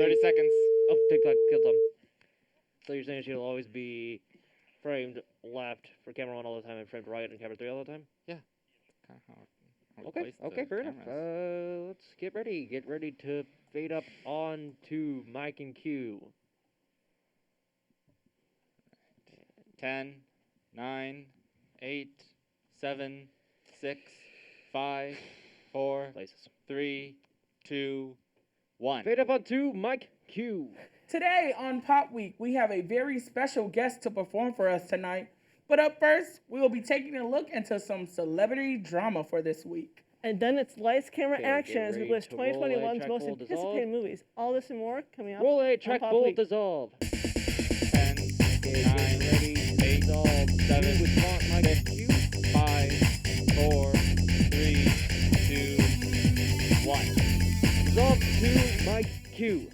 30 seconds. Oh, TikTok killed him. So you're saying she'll always be framed left for camera 1 all the time and framed right on camera 3 all the time? Yeah. Kind of how we Okay, place the okay, fair enough. cameras. Let's get ready. Get ready to fade up on to Mike and Q. 10, 9, 8, 7, 6, 5, 4, Places. 3, 2, 1. Fade up on to Mike Q. Today on Pop Week, we have a very special guest to perform for us tonight. But up first, we will be taking a look into some celebrity drama for this week. And then it's lights, camera, Okay, action get as we ready list to roll a 2021's track most bold anticipated dissolve. movies. All this and more coming up. Roll a on track Pop bold Week. dissolve. 10, Okay, 9, get ready. 8, Dissolve. 7, With font Mike Q. 5, 4, 3, 2, 1. Dissolve to Mike Q.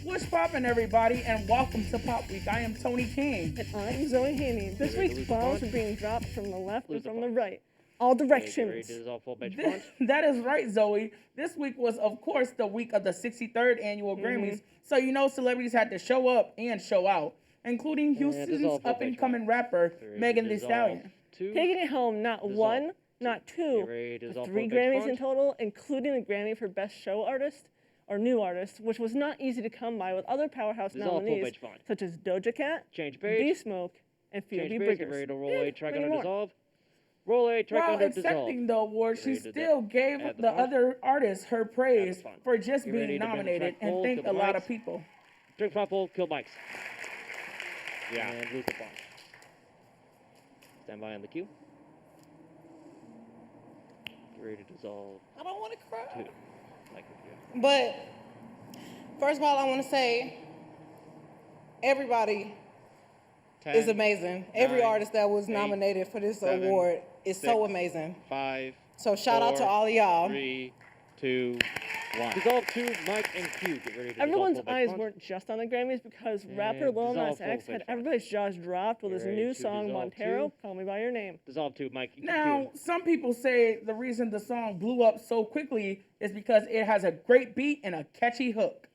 What's poppin', everybody, and welcome to Pop Week. I am Tony King. And I'm Zoe Haney. This Get ready to week's lose the bombs font. are being dropped from the left Lose and the from font. the right. All Okay, get ready directions. to dissolve full bench font. That is right, Zoe. This week was, of course, the week of the 63rd annual Grammys, so you know celebrities had to show up and show out, including Houston's dissolve full bench up-and-coming rapper, Get ready to Megan Thee dissolve Stallion. to- Taking it home, not Dissolve. one, not Get two, ready to but dissolve 3 full bench Grammys font. in total, including the Grammy for Best Show Artist or New Artist, which was not easy to come by with other powerhouse Dissolve full nominees bench font. such as Doja Cat, Change page. B Smoke, and Change Phoebe page. Get Bridgers. ready to roll a And track many under more. dissolve. Roll a track While under dissolve. accepting the award, she Ready to still gave add the the font. other artists her praise font. for just Get ready being to bend the nominated track and fold, thanked kill a the lot mics. of people. Drink purple, kill mics. Yeah. And lose the font. Stand by on the cue. Get ready to dissolve I don't want to to cry. Mike and Q. But first of all, I want to say everybody 10, is amazing. Every 9, artist that was 8, nominated for this 7, award is so 6, amazing. 5, So shout out to 4, all of y'all. 3, 2, 1. Dissolve to Mike and Q. Get ready to Everyone's dissolve full bench eyes font. weren't just on the Grammys because rapper And Lil Nas dissolve full X bench had font. everybody's jaws dropped with Get his ready new to song dissolve Montero, to- Call Me By Your Name. Dissolve to Mike and Now, Q. some people say the reason the song blew up so quickly is because it has a great beat and a catchy hook.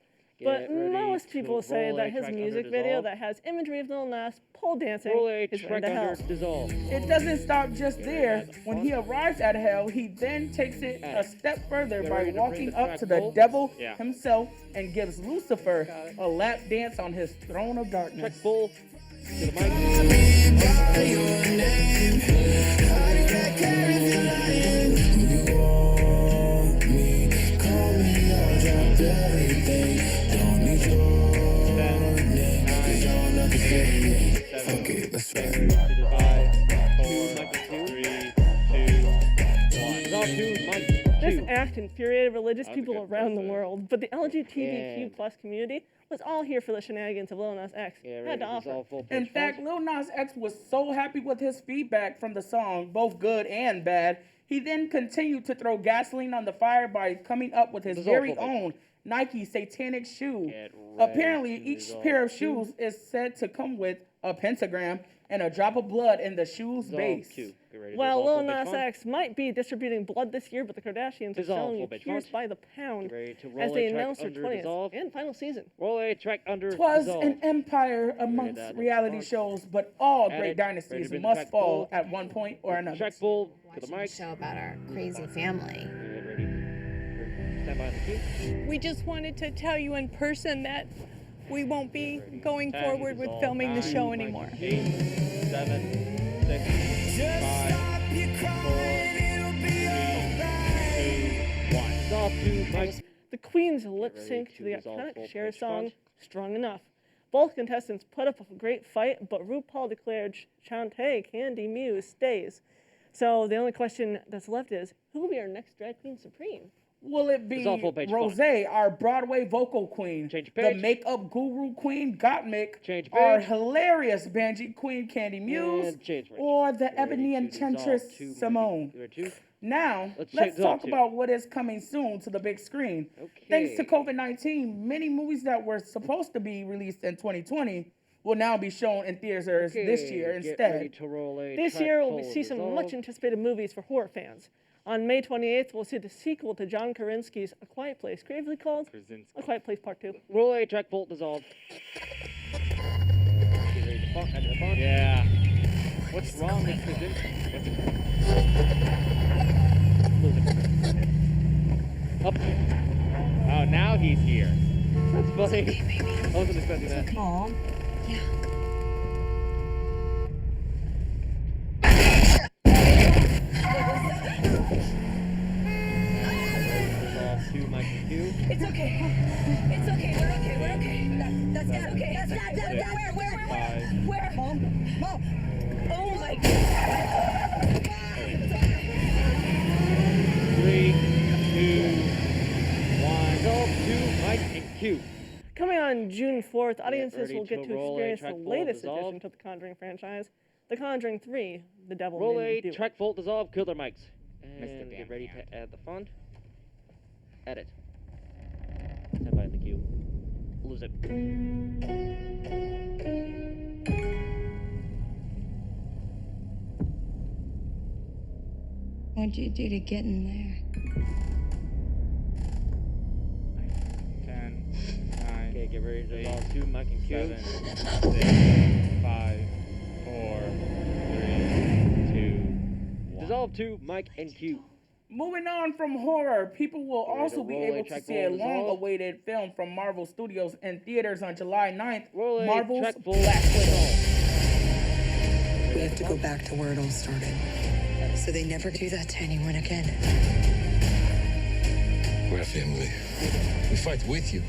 But Get ready most to people say roll a that his track under music video dissolve. that has imagery of Lil Nas pole dancing Roll a is track Run to Hell. under dissolve. It doesn't stop just Get ready there. to add the When font. he arrives at hell, he then takes it a Add. step further Get by ready to bring walking the up track to the full. devil Yeah. himself and gives Lucifer a lap dance on his throne of Track darkness. full to the mic. Dissolve to Mike This Q. act infuriated religious That was a people good around the place there. world, but the LGBTQ And- plus community was all here for the shenanigans of Lil Nas X. Get Had ready to to offer. dissolve full In bench fact, font. Lil Nas X was so happy with his feedback from the song, both good and bad, he then continued to throw gasoline on the fire by coming up with his Dissolve very full bench own Nike satanic shoe. Get Apparently, ready to each dissolve pair of to- shoes is said to come with a pentagram and a drop of blood in the shoe's Dissolve base. to. Get ready to While dissolve Lil full bench Nas font. X might be distributing blood this year, but the Kardashians are Dissolve selling full you bench tears font. by the pound Get ready to as roll they a track announced their under 20th dissolve. and final season. Roll a track under Twas dissolve. an empire amongst that reality font. shows, but all Add great it. Ready dynasties to bring the must track fall full. at one point or another. Track full to the Watching a mic. show about our crazy family. Get ready. Stand by on the cue. We just wanted to tell you in person that we won't be going 10, forward with dissolve, filming the 9, show anymore. 8, 7, 6, 5, 4, 3, 2, 1. Dissolve to Mike. The Queen's lip ready sync to to the dissolve iconic full Cher bench song, font. Strong Enough. Both contestants put up a great fight, but RuPaul declared Shantae Candy Muse stays. So the only question that's left is, who will be our next drag queen supreme? Will it be Dissolve full page Rose, font. our Broadway vocal queen, Change the page. makeup guru queen Gottmik, Change our page. hilarious Banji queen Candy Muse, And change page. or the Get ready ebony to enchantress dissolve to Mike. Simone? Get ready to- Now, Let's let's check dissolve talk to. about what is coming soon to the big screen. Thanks to Okay. COVID-19, many movies that were supposed to be released in 2020 will now be shown in theaters this year Okay, get ready instead. to roll a This track year, full we'll see some dissolve. much anticipated movies for horror fans. On May 28th, we'll see the sequel to John Karinsky's A Quiet Place, creatively called A Quiet Place Part 2. Roll A, track bolt, dissolve. Get ready to funk, enter the font. Yeah. What's wrong with Krasinski? Lose it. Up. Oh, now he's here. That's funny. I wasn't expecting that. Mom. Dissolve 2, Mike and Q. It's okay. It's okay. We're okay. We're okay. That's okay. That's where? Mom. Oh my God. 3, 2, 1. Dissolve 2, Mike and Q. Coming on June 4th, audiences ready will get to to roll a experience track the bolt, latest dissolve. addition to the Conjuring franchise, The Conjuring 3, The Devil Roll Made A, Me Do It. track bolt, dissolve, kill their mics. Missed it, And damn get ready hand. to add the font. Edit. Stand by in the queue. Lose it. What'd you do to get in there? 10, 9, Okay, get ready to Eight, dissolve 2, Mike and Q. 7, 6, 5, 4, 3, 2, 1. Dissolve 2, Mike and Q. Moving on from horror, people will Ready to also be roll a able to track see a bolt, dissolve. long-awaited film from Marvel Studios in theaters on July 9th, Roll A, Marvel's track bolt, Black Widow. dissolve. We have to go back to where it all started. So they never do that to anyone again. We're a family. We fight with you.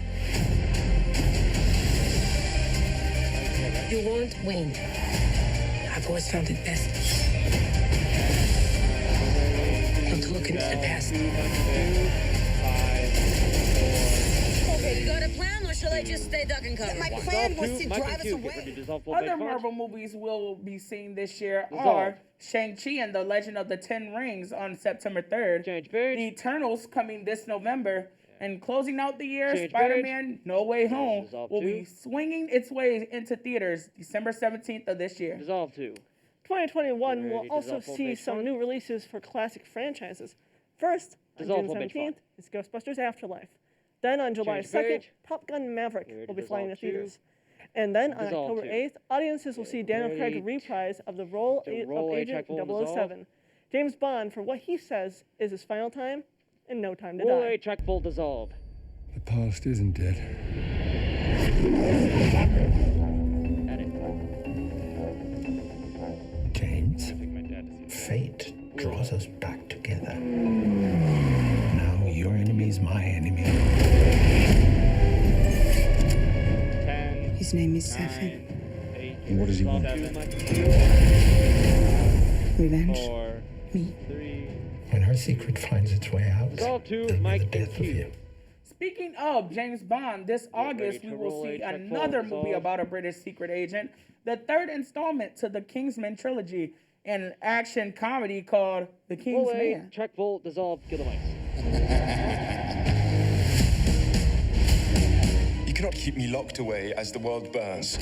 You won't win. I've always found it best not to look into the past. 5, 4, Okay, you got a plan, or shall I just stay duck and cover? My Dissolve plan was 2, to Mike drive and us Q. Get ready to away. dissolve both Other font. Marvel movies we'll be seeing this year Dissolve. are Shang-Chi and the Legend of the Ten Rings on September 3rd, Change The page. Eternals coming this November, and closing out the year, Change Spider-Man No Way Home Dissolve will 2. be swinging its way into theaters December 17th of this year. Dissolve 2. 2021 Get will ready to also dissolve both see page some font. new releases for classic franchises. First, on Dissolve June full page 17th, font. is Ghostbusters Afterlife. Then on July Change 2nd, page. Top Gun Maverick Get ready will to be flying to dissolve 2. theaters. And then on Dissolve October 2. 8th, audiences will Get see Daniel Craig ready reprise of the role to of roll a Agent track bolt, 007. James Bond for what he says is his final time and No Time to Roll Die. A, track bolt, dissolve. The past isn't dead. Edit. James, Take my dad to see fate draws us back together. Now your enemy is my enemy. 10, His name is 9, Sefin. 8, And what does he want? 2, 7, Mike and Q. Revenge. 4, Me. 3. When her secret finds its way out, Dissolve 2, it'll be the Mike and death of Q. you. Speaking of James Bond, this August ready we to will roll a see track another bolt, movie dissolve. about a British secret agent, the third installment to the Kingsman trilogy, an action comedy called The Roll A, Kingsman. track bolt, dissolve, kill the mics. You cannot keep me locked away as the world burns.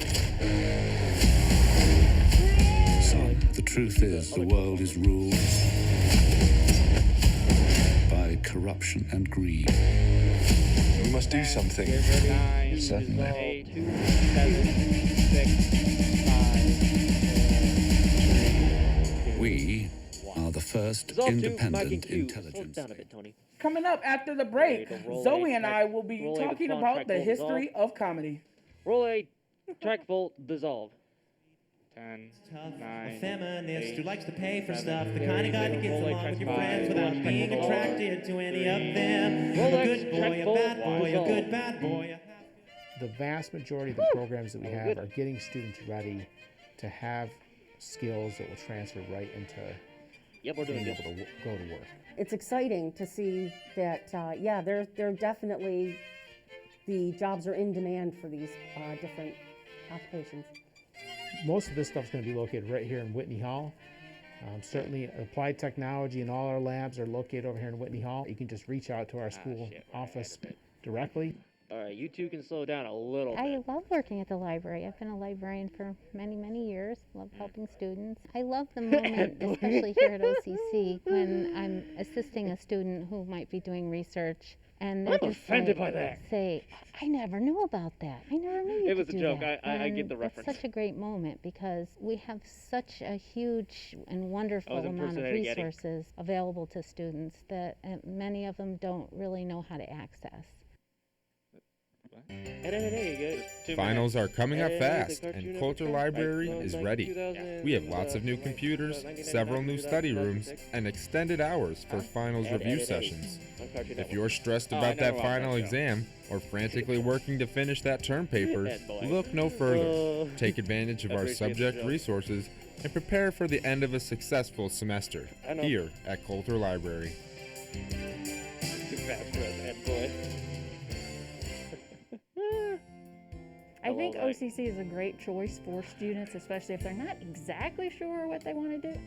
Son, the truth is the world is ruled by corruption and greed. We must do something. 9, Certainly. 8, 7, 6, 5, 4, 3, 2, We are the first Dissolve 2, Mike and independent Q. Slow intelligence. down a bit, Tony. Coming up after the break, Ready to roll Zoe a and track- I will be roll a talking font, about track the bolt, history dissolve. of comedy. Roll A, track bolt, dissolve. 10, Tough, 9, a feminist 8, who likes to pay for 7, stuff. The Very kind of guy good. that gets Roll a along track with your five, friends without track being bolt. attracted to any of them. Roll A X, good track boy, a bolt, bad boy, a dissolve. good bad boy. The vast majority of the programs that we have are getting students ready to have skills that will transfer right into Yep, we're doing being good. able to go to work. It's exciting to see that, yeah, they're definitely, the jobs are in demand for these different occupations. Most of this stuff is going to be located right here in Whitney Hall. Certainly, applied technology and all our labs are located over here in Whitney Hall. You can just reach out to our school shit, office directly. All right, you two can slow down a little bit. I love working at the library. I've been a librarian for many, many years. Love helping students. I love the moment, especially here at OCC, when I'm assisting a student who might be doing research, and they I'm just offended by that. say, I never knew about that. I never knew you It was could a do joke. that." I get the And reference. It's such a great moment because we have such a huge and wonderful amount of impersonating Eddie. resources available to students that many of them don't really know how to access. Finals are coming up fast, and Coulter Library is ready. We have lots of new computers, several new study rooms, and extended hours for finals review sessions. If you're stressed about that final exam, or frantically working to finish that term paper, look no further. Take advantage of our subject resources and prepare for the end of a successful semester here at Coulter Library. Too fast for us, Ed boy. I think OCC is a great choice for students, especially if they're not exactly sure what they want to do.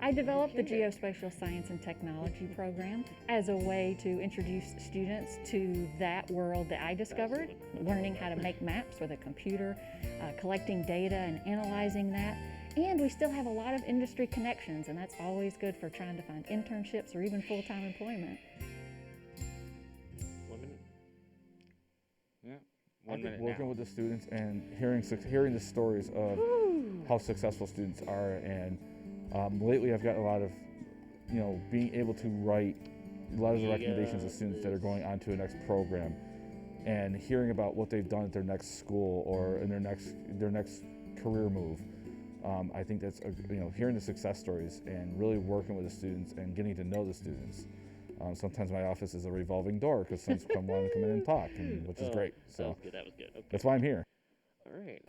I developed the Geospatial Science and Technology program as a way to introduce students to that world that I discovered, learning how to make maps with a computer, collecting data and analyzing that. And we still have a lot of industry connections, and that's always good for trying to find internships or even full-time employment. 1 minute. Yeah. I think working with the students and hearing the stories of how successful students are, and lately I've got a lot of, being able to write letters of recommendations to students that are going on to a next program, and hearing about what they've done at their next school or in their next career move. I think that's hearing the success stories and really working with the students and getting to know the students. Sometimes my office is a revolving door because students want to come in and talk, which is great. So that was good. Okay. That's why I'm here. All right.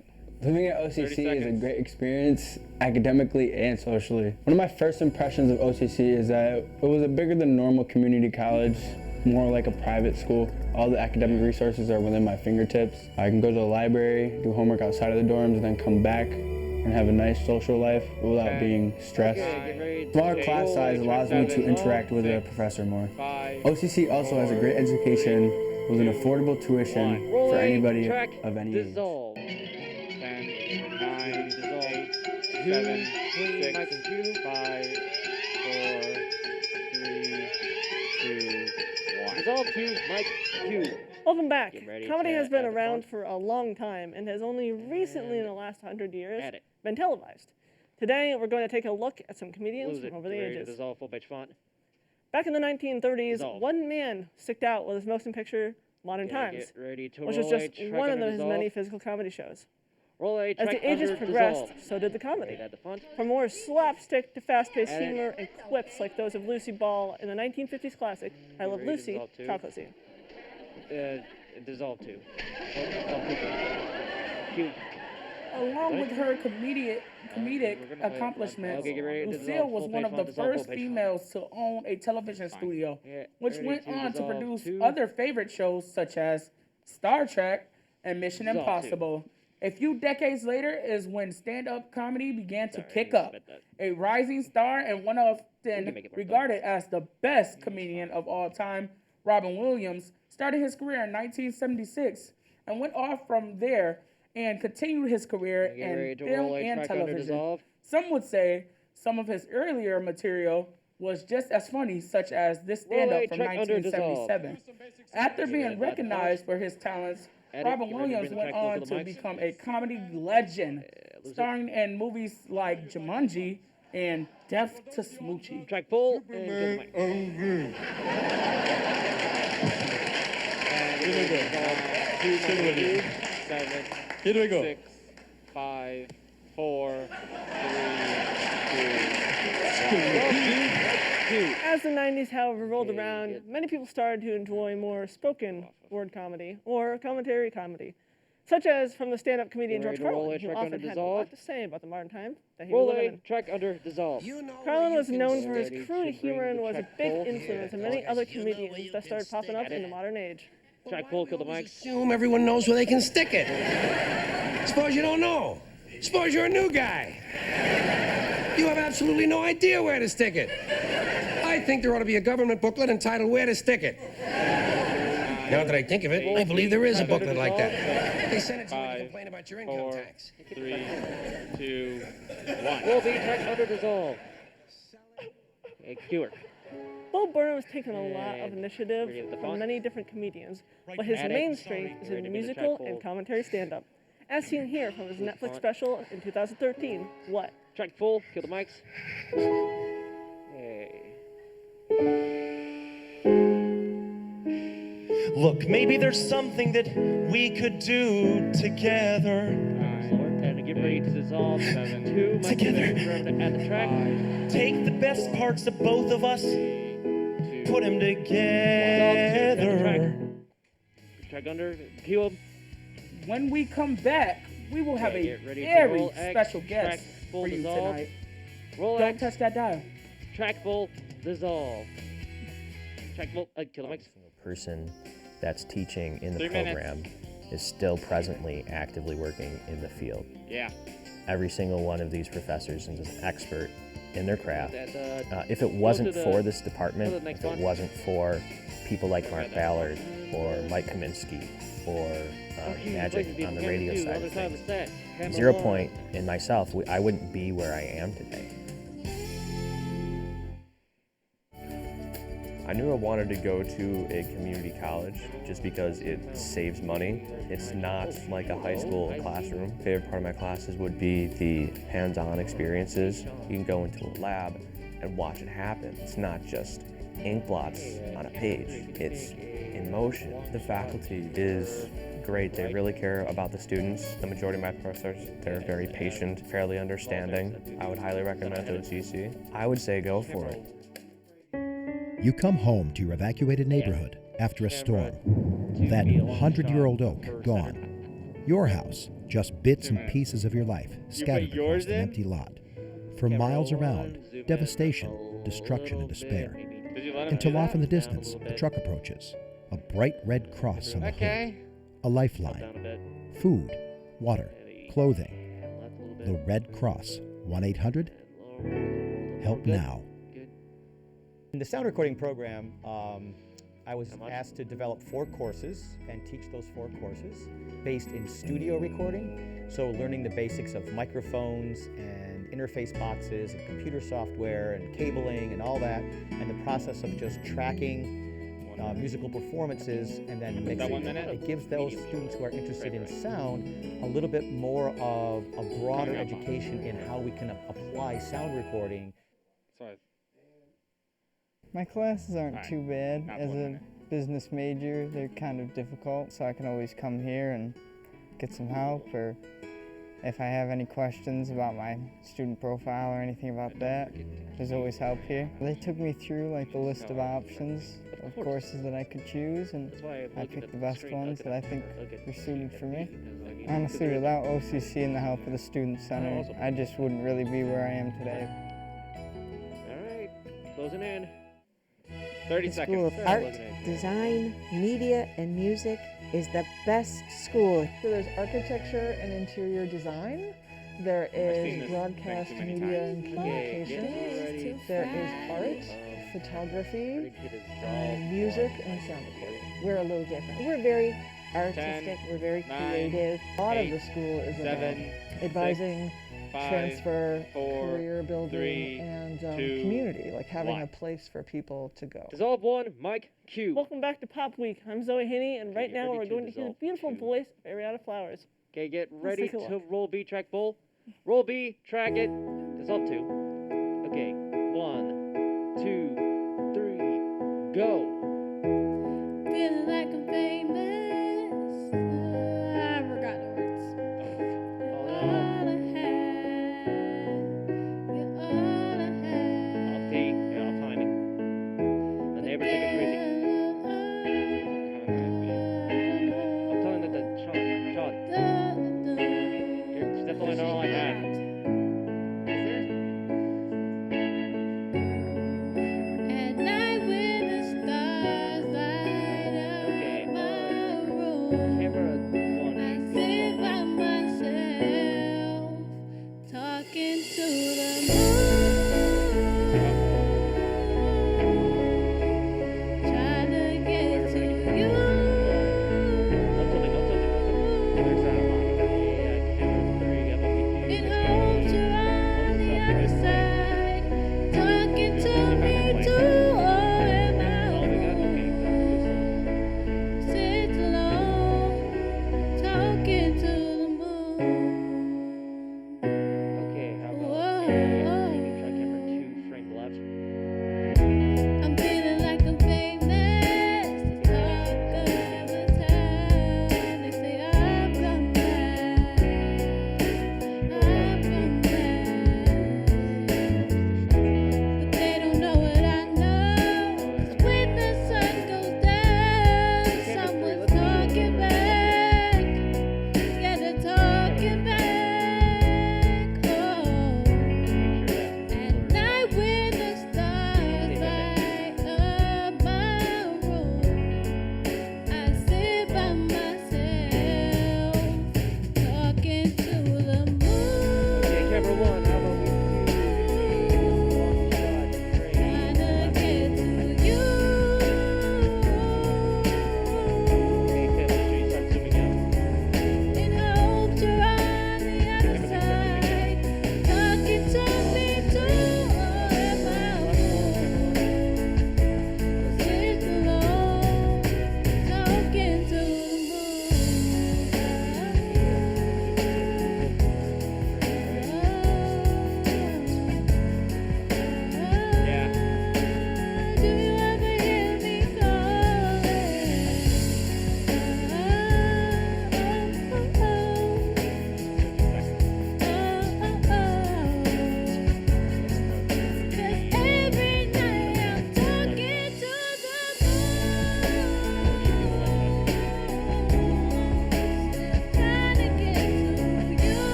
Living at OCC is a great experience academically and socially. One of my first impressions of OCC is that it was a bigger than normal community college, more like a private school. All the academic resources are within my fingertips. I can go to the library, do homework outside of the dorms, and then come back and have a nice social life without being stressed. Smaller class size allows me to interact with the professor more. OCC also has a great education with an affordable tuition for anybody of any age. 10, 9, 8, 7, 6, 5, 4, 3, 2, 1. Dissolve to Mike Q. Welcome back. ready Comedy to has been add the around for a long time and has only recently in the last 100 years been televised. Today, we're going to take a look at some comedians from over the Ready to ages. dissolve full page font. Back in the 1930s, Dissolve. one man sticked out with his motion picture, Modern Okay, Times, get ready to which was roll just a track one of under his dissolve. many physical comedy shows. Roll a As track the ages under progressed, dissolve. so did the comedy. Add the font. From more slapstick to fast-paced Add it. humor and quips like those of Lucy Ball in the 1950s classic, I Love ready to Lucy, dissolve too? chocolate scene. Dissolve to. Q. Along with her comedic accomplishments, Okay, get ready to Lucille dissolve was full one page of the font, dissolve full first page females to own a television studio, which ready went to on to dissolve produce to- other favorite shows such as Star Trek and Mission Dissolve to. Impossible. A few decades later is when stand-up comedy began to kick up. A rising star and one of then regarded as the best comedian of all time, Robin Williams, started his career in 1976 and went off from there and continued his career Get ready in to film roll a and track under television. dissolve. Some would say some of his earlier material was just as funny, such as this stand-up from track under 1977. After being recognized for his talents, Edit. Robin Get ready to Williams bring the went track closer on to the to mics. become a comedy legend, lose it. starring in movies like Jumanji and Death to Smoochie. Track full and go to the mic. 7, Here we go. 6, 5, 4, 3, As the 90s, however, rolled around, many people started to enjoy more spoken word comedy or commentary comedy, such as from the stand-up comedian Ready George to roll Carlin, a who track often under had a lot dissolve? to say about the modern time that he Roll was a living in. track under dissolve. Carlin was known for his Ready crude to humor bring and the was a track big full. influence in many other comedians that started popping up in the modern age. Track full, kill the mic. Assume everyone knows where they can stick it. Suppose you don't know. Suppose you're a new guy. You have absolutely no idea where to stick it. I think there ought to be a government booklet entitled Where to Stick It. Now that I think of it, I believe there is a booklet like that. They sent it to you to complain about your income tax. 3, 2, 1. Roll B, track under dissolve. Okay, Keyword. Bo Burnham has taken a lot of initiative from many different comedians, but his main strength is in musical and commentary stand-up. As seen here from his Netflix special in 2013, What? Track full, kill the mics. Hey. Look, maybe there's something that we could do together. And get ready to dissolve. 2 mics Together. At the track. Take the best parts of both of us, put them together. Track under, cue him. When we come back, we will have Okay, a get ready to very roll X, special track guest full for you dissolve. tonight. Roll Don't X. touch that dial. Track full, dissolve. Track full, kill the mics. Person that's teaching in the 3 minutes. program is still presently actively working in the field. Yeah. Every single one of these professors is an expert in their craft. If it go wasn't to the- for this go to department, the next if it one. wasn't for people like Mark Ballard or Mike Kaminsky or Magic on the radio side of things, 0 Point and myself, I wouldn't be where I am today. I knew I wanted to go to a community college just because it saves money. It's not like a high school classroom. Favorite part of my classes would be the hands-on experiences. You can go into a lab and watch it happen. It's not just ink blots on a page. It's in motion. The faculty is great. They really care about the students. The majority of my professors, they're very patient, fairly understanding. I would highly recommend OCC. I would say go for it. You come home to your evacuated neighborhood after a storm. That 100-year-old oak gone. Your house, just bits and pieces of your life scattered across an empty lot. For miles around, devastation, destruction, and despair. Until off in the distance, a truck approaches. A bright red cross on the hood. A lifeline. Food, water, clothing. The Red Cross. 1-800-HELP NOW. In the sound recording program, I was asked to develop 4 courses and teach those 4 courses based in studio recording. So learning the basics of microphones and interface boxes and computer software and cabling and all that, and the process of just tracking musical performances and then mixing them. It gives those students who are interested in sound a little bit more of a broader education in how we can apply sound recording. My classes aren't too bad. As a business major, they're kind of difficult, so I can always come here and get some help, or if I have any questions about my student profile or anything about that, there's always help here. They took me through like the list of options of courses that I could choose, and I picked the best ones that I think were suited for me. Honestly, without OCC and the help of the Student Center, I just wouldn't really be where I am today. All right, closing in. 30 The seconds. School of Art, Design, Media, and Music is the best school. So there's architecture and interior design. There is broadcast media and communications. There is art, photography, music, and sound recording. We're a little different. We're very artistic. We're very creative. A lot of the school is about advising, transfer, career building, and community, like having a place for people to go. Dissolve 1, Mike Q. Welcome back to Pop Week. I'm Zoe Haney, and right now we're going to hear the beautiful voice of Ariana Flowers. Okay, get ready take a to look. roll B, track full. Roll B, track it. Dissolve 2. Okay, 1, 2, 3, go. Feeling like I'm famous. I forgot the words. You're all I have. You're all I have. Off key, you're off timing. The neighbors think I'm crazy. I'm telling that Sean. She's definitely not all I have. At night when the stars light up my room, I sit by myself, talking to the moon, trying to get to you.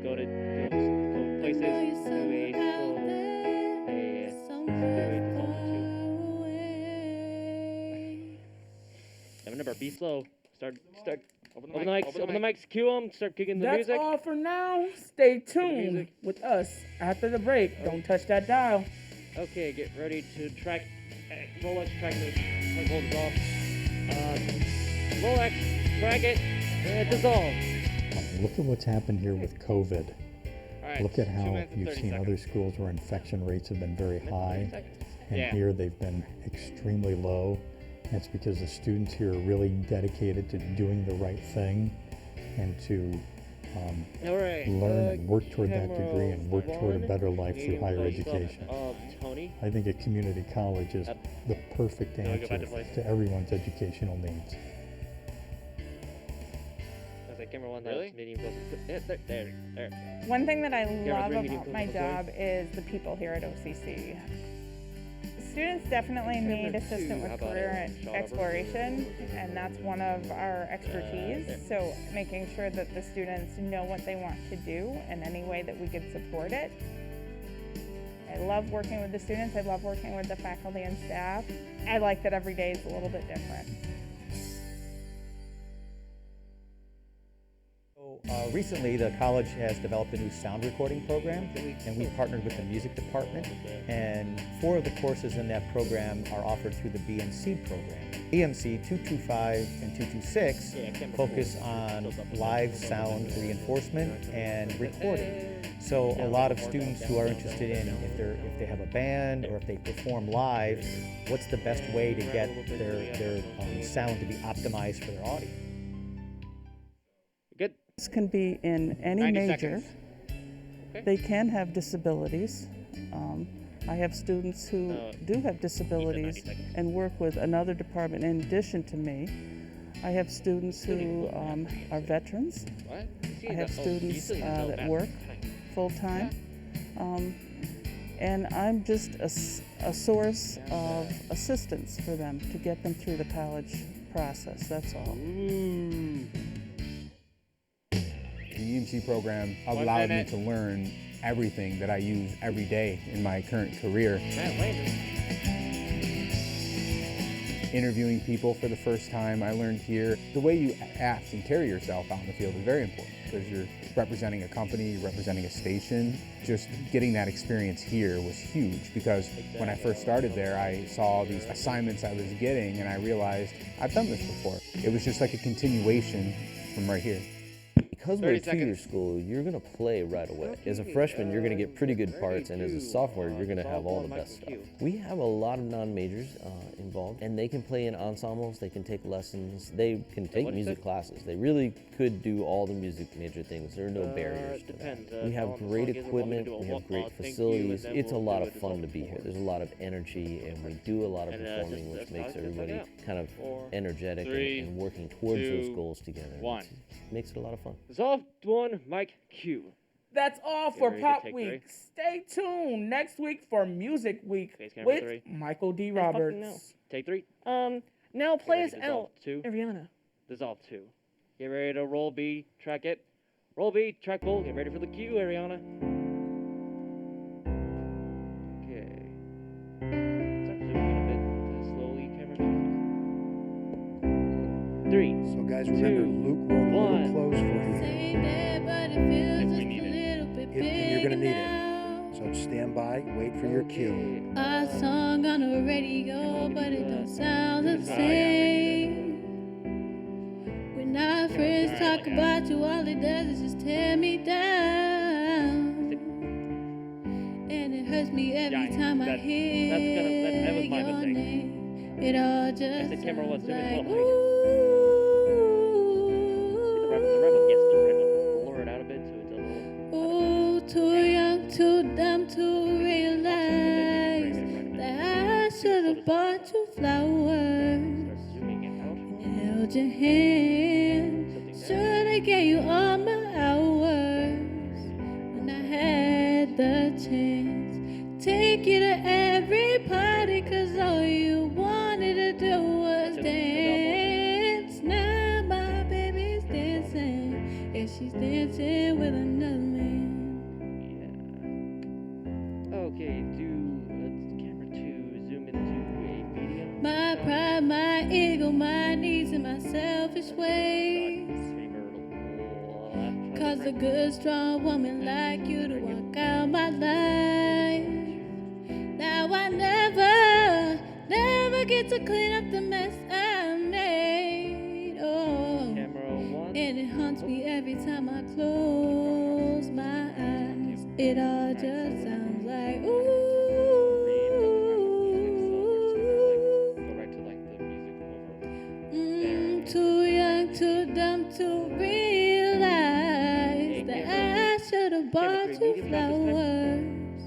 go places, do a slow, Remember, be slow. Start. Open the mics, cue them, start kicking the music. That's all for now. Stay tuned with us after the break. Don't touch that dial. Okay, get ready to track. Rolex, track this. Hold it off. Rolex, track it, dissolve. Look at what's happened here with COVID. Right, look at how you've seen other schools where infection rates have been very high, and here they've been extremely low. It's because the students here are really dedicated to doing the right thing and to learn and work toward that degree and work toward a better life through higher education. I think a community college is the perfect answer to everyone's educational needs. One thing that I love about my job is the people here at OCC. Students definitely need assistance with career exploration, and that's one of our expertise. So making sure that the students know what they want to do in any way that we could support it. I love working with the students. I love working with the faculty and staff. I like that every day is a little bit different. Recently, the college has developed a new sound recording program, and we partnered with the music department, and 4 of the courses in that program are offered through the BNC program. BMC 225 and 226 focus on live sound reinforcement and recording. So a lot of students who are interested in if they have a band or if they perform live, what's the best way to get their sound to be optimized for their audience? Good. This can be in any major. Okay. They can have disabilities. I have students who do have disabilities and work with another department in addition to me. I have students who are veterans. I have students that work full-time. And I'm just a source of assistance for them to get them through the college process, that's all. The EMC program allowed me to learn everything that I use every day in my current career. Interviewing people for the first time, I learned here the way you act and carry yourself out in the field is very important because you're representing a company, you're representing a station. Just getting that experience here was huge because when I first started there, I saw these assignments I was getting and I realized I've done this before. It was just like a continuation from right here. Because we're a two-year school, you're going to play right away. As a freshman, you're going to get pretty good parts, and as a sophomore, you're going to have all the best stuff. We have a lot of non-majors involved, and they can play in ensembles, they can take lessons, they can take music classes. They really could do all the music major things. There are no barriers to that. We have great equipment, we have great facilities. It's a lot of fun to be here. There's a lot of energy, and we do a lot of performing, which makes everybody kind of energetic and working towards those goals together. Makes it a lot of fun. Dissolve 1, mic cue. That's all for Pop Week. Stay tuned next week for Music Week with Michael D. Roberts. Take 3. Now play us out, 2. Ariana. Dissolve 2. Get ready to roll B, track it. Roll B, track bull. Get ready for the cue, Ariana. Okay. Start zooming in a bit. Slowly, camera. 3. So guys, remember, Luke wrote a little close for you. If we need it. And you're going to need it. So stand by, wait for your cue. A song on the radio, but it don't sound the same. When our friends talk about you, all it does is just tear me down. And it hurts me every time I hear your name. It all just sounds like, ooh. Ooh, too young, too dumb to realize that I should have bought you flowers and held your hand. Should have gave you all my hours when I had the chance. Take you to every party, 'cause all you wanted to do was dance. Now my baby's dancing, yeah, she's dancing with another man. have my ego, my needs, and my selfish ways. Cause a good, strong woman like you to walk out my life. Now I never get to clean up the mess I made. Oh, and it haunts me every time I close my eyes. It all just sounds like ooh. Too young, too dumb to realize that I should have bought you flowers,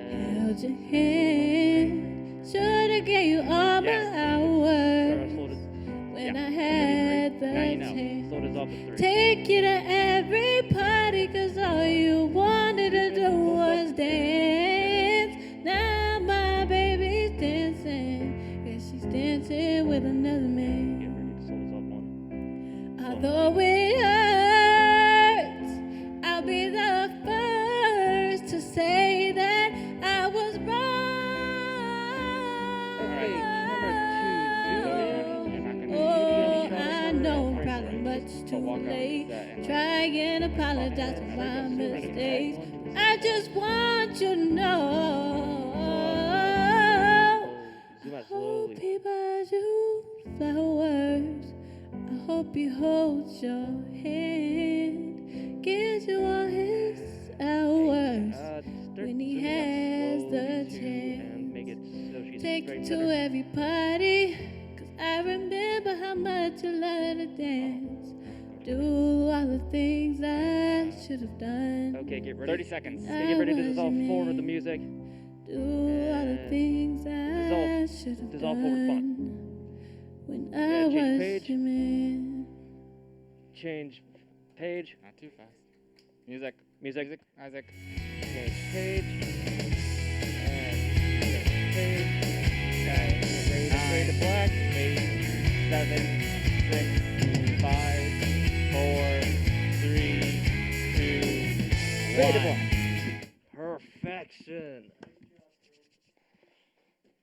held your hand, should have gave you all my hours when I had the chance. Take you to every party, cause all you wanted to do was dance. Now my baby's dancing, yeah, she's dancing with another man. Although it hurts, I'll be the first to say that I was wrong. Oh, I know, probably much too late. Try and apologize for my mistakes. I just want you to know. I hope he buys you flowers. I hope he holds your hand, gives you all his hours when he has the chance. Take you to every party, cause I remember how much you loved to dance. Do all the things I should have done. Okay, get ready. 30 seconds. Okay, get ready to dissolve forward with the music. Do all the things I should have dissolve forward font. When I was page. your man. Change page. Not too fast. Music. Music. Isaac. Change page. And page. Okay, fade to black. 8, 7, 6, 5, 4, 3, 2, fade to black.